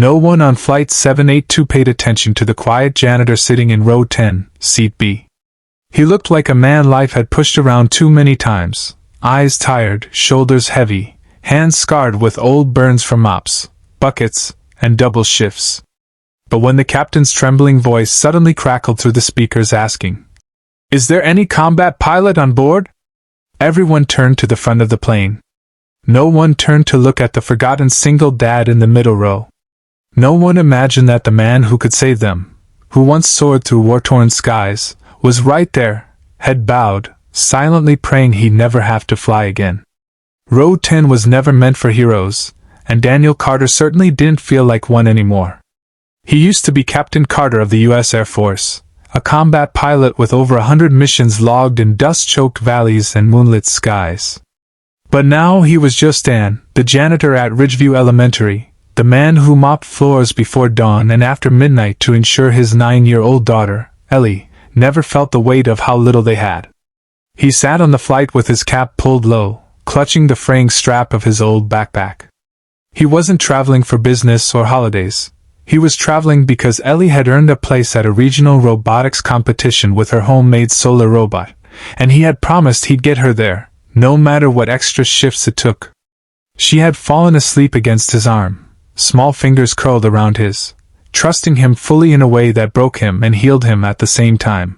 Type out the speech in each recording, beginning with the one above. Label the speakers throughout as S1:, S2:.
S1: No one on Flight 782 paid attention to the quiet janitor sitting in row 10, seat B. He looked like a man life had pushed around too many times, eyes tired, shoulders heavy, hands scarred with old burns from mops, buckets, and double shifts. But when the captain's trembling voice suddenly crackled through the speakers asking, "Is there any combat pilot on board?" everyone turned to the front of the plane. No one turned to look at the forgotten single dad in the middle row. No one imagined that the man who could save them, who once soared through war-torn skies, was right there, head bowed, silently praying he'd never have to fly again. Row 10 was never meant for heroes, and Daniel Carter certainly didn't feel like one anymore. He used to be Captain Carter of the U.S. Air Force, a combat pilot with over 100 missions logged in dust-choked valleys and moonlit skies. But now he was just Dan, the janitor at Ridgeview Elementary, the man who mopped floors before dawn and after midnight to ensure his 9-year-old daughter, Ellie, never felt the weight of how little they had. He sat on the flight with his cap pulled low, clutching the fraying strap of his old backpack. He wasn't traveling for business or holidays. He was traveling because Ellie had earned a place at a regional robotics competition with her homemade solar robot, and he had promised he'd get her there, no matter what extra shifts it took. She had fallen asleep against his arm, small fingers curled around his, trusting him fully in a way that broke him and healed him at the same time.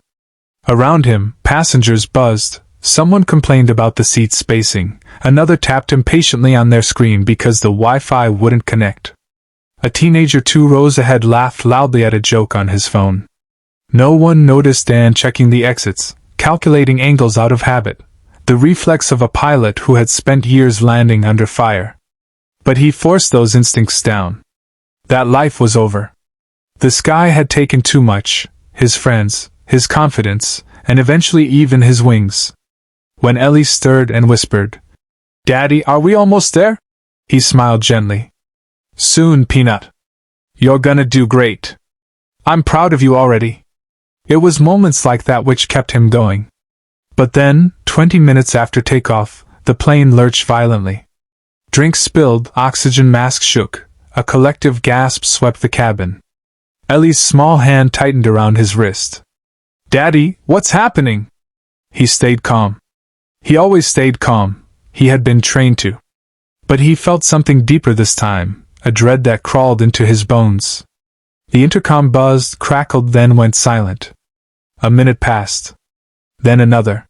S1: Around him, passengers buzzed, someone complained about the seat spacing, another tapped impatiently on their screen because the Wi-Fi wouldn't connect. A teenager 2 rows ahead laughed loudly at a joke on his phone. No one noticed Dan checking the exits, calculating angles out of habit, the reflex of a pilot who had spent years landing under fire. But he forced those instincts down. That life was over. The sky had taken too much, his friends, his confidence, and eventually even his wings. When Ellie stirred and whispered, "Daddy, are we almost there?" he smiled gently. "Soon, Peanut. You're gonna do great. I'm proud of you already." It was moments like that which kept him going. But then, 20 minutes after takeoff, the plane lurched violently. Drinks spilled, oxygen masks shook, a collective gasp swept the cabin. Ellie's small hand tightened around his wrist. "Daddy, what's happening?" He stayed calm. He always stayed calm, he had been trained to. But he felt something deeper this time, a dread that crawled into his bones. The intercom buzzed, crackled, then went silent. A minute passed. Then another.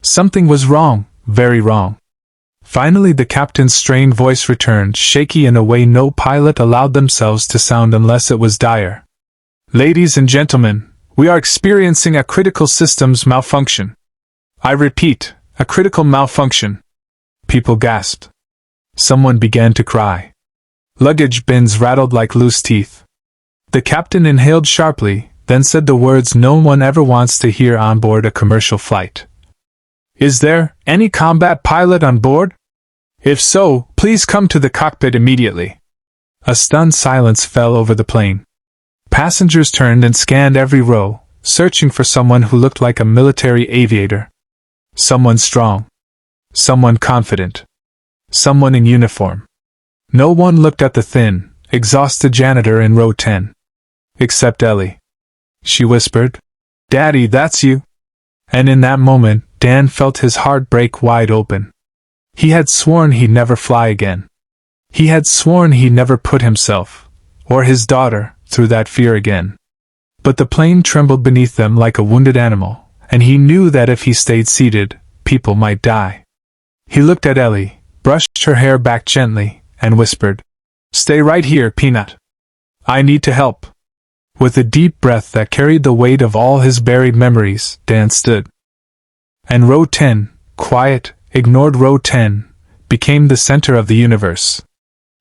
S1: Something was wrong, very wrong. Finally the captain's strained voice returned, shaky in a way no pilot allowed themselves to sound unless it was dire. "Ladies and gentlemen, we are experiencing a critical systems malfunction. I repeat, a critical malfunction." People gasped. Someone began to cry. Luggage bins rattled like loose teeth. The captain inhaled sharply, then said the words no one ever wants to hear on board a commercial flight. "Is there any combat pilot on board? If so, please come to the cockpit immediately." A stunned silence fell over the plane. Passengers turned and scanned every row, searching for someone who looked like a military aviator. Someone strong. Someone confident. Someone in uniform. No one looked at the thin, exhausted janitor in row 10. Except Ellie. She whispered, "Daddy, that's you." And in that moment, Dan felt his heart break wide open. He had sworn he'd never fly again. He had sworn he'd never put himself, or his daughter, through that fear again. But the plane trembled beneath them like a wounded animal, and he knew that if he stayed seated, people might die. He looked at Ellie, brushed her hair back gently, and whispered, "Stay right here, Peanut. I need to help." With a deep breath that carried the weight of all his buried memories, Dan stood. And row 10, quiet, ignored row 10, became the center of the universe.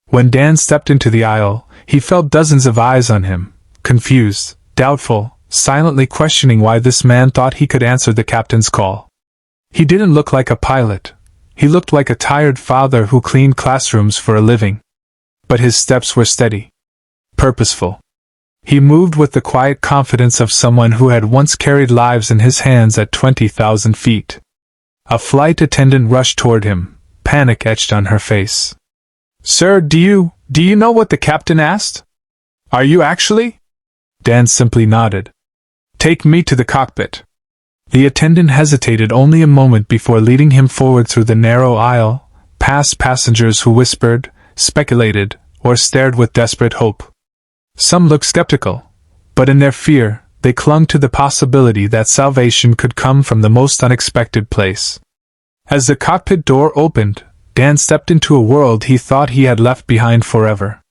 S1: When Dan stepped into the aisle, he felt dozens of eyes on him, confused, doubtful, silently questioning why this man thought he could answer the captain's call. He didn't look like a pilot. He looked like a tired father who cleaned classrooms for a living. But his steps were steady, purposeful. He moved with the quiet confidence of someone who had once carried lives in his hands at 20,000 feet. A flight attendant rushed toward him, panic etched on her face. "Sir, do you know what the captain asked?" Are you actually? Dan simply nodded. Take me to the cockpit. The attendant hesitated only a moment before leading him forward through the narrow aisle, past passengers who whispered, speculated, or stared with desperate hope. Some looked skeptical, but in their fear, they clung to the possibility that salvation could come from the most unexpected place. As the cockpit door opened, Dan stepped into a world he thought he had left behind forever.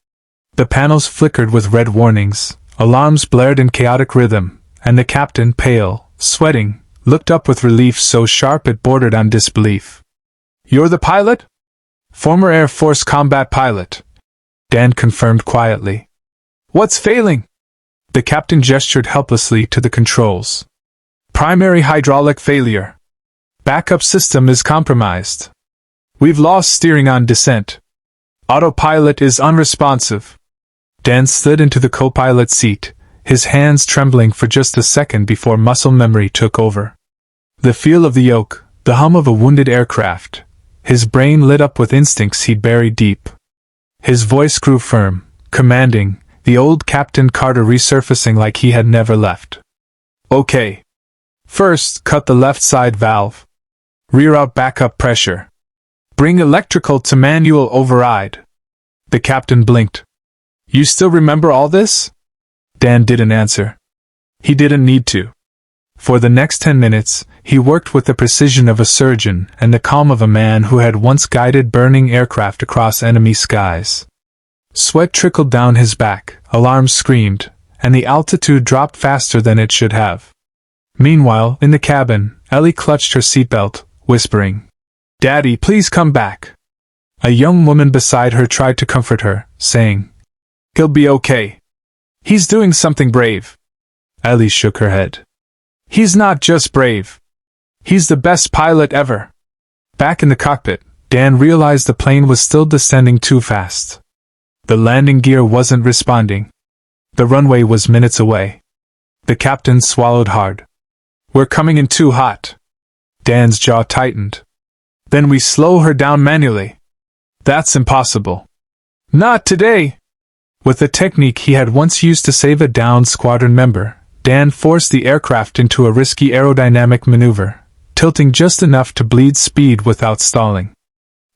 S1: The panels flickered with red warnings, alarms blared in chaotic rhythm, and the captain, pale, sweating, looked up with relief so sharp it bordered on disbelief. You're the pilot? Former Air Force combat pilot, Dan confirmed quietly. What's failing? The captain gestured helplessly to the controls. Primary hydraulic failure. Backup system is compromised. We've lost steering on descent. Autopilot is unresponsive. Dan slid into the co-pilot seat, his hands trembling for just a second before muscle memory took over. The feel of the yoke, the hum of a wounded aircraft. His brain lit up with instincts he'd buried deep. His voice grew firm, commanding, the old Captain Carter resurfacing like he had never left. Okay. First, cut the left side valve. Reroute backup pressure. Bring electrical to manual override. The captain blinked. You still remember all this? Dan didn't answer. He didn't need to. For the next 10 minutes, he worked with the precision of a surgeon and the calm of a man who had once guided burning aircraft across enemy skies. Sweat trickled down his back, alarms screamed, and the altitude dropped faster than it should have. Meanwhile, in the cabin, Ellie clutched her seatbelt, whispering, Daddy, please come back. A young woman beside her tried to comfort her, saying, He'll be okay. He's doing something brave. Ellie shook her head. He's not just brave. He's the best pilot ever. Back in the cockpit, Dan realized the plane was still descending too fast. The landing gear wasn't responding. The runway was minutes away. The captain swallowed hard. We're coming in too hot. Dan's jaw tightened. Then we slow her down manually. That's impossible. Not today. With the technique he had once used to save a downed squadron member, Dan forced the aircraft into a risky aerodynamic maneuver, tilting just enough to bleed speed without stalling.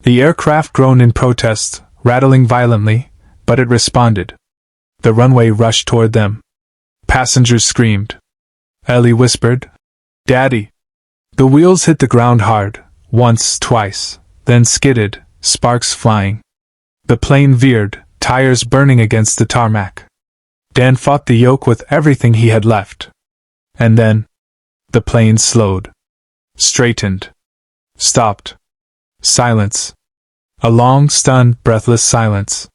S1: The aircraft groaned in protest, rattling violently, but it responded. The runway rushed toward them. Passengers screamed. Ellie whispered, Daddy. The wheels hit the ground hard, once, twice, then skidded, sparks flying. The plane veered, tires burning against the tarmac. Dan fought the yoke with everything he had left. And then, the plane slowed. Straightened. Stopped. Silence. A long, stunned, breathless silence.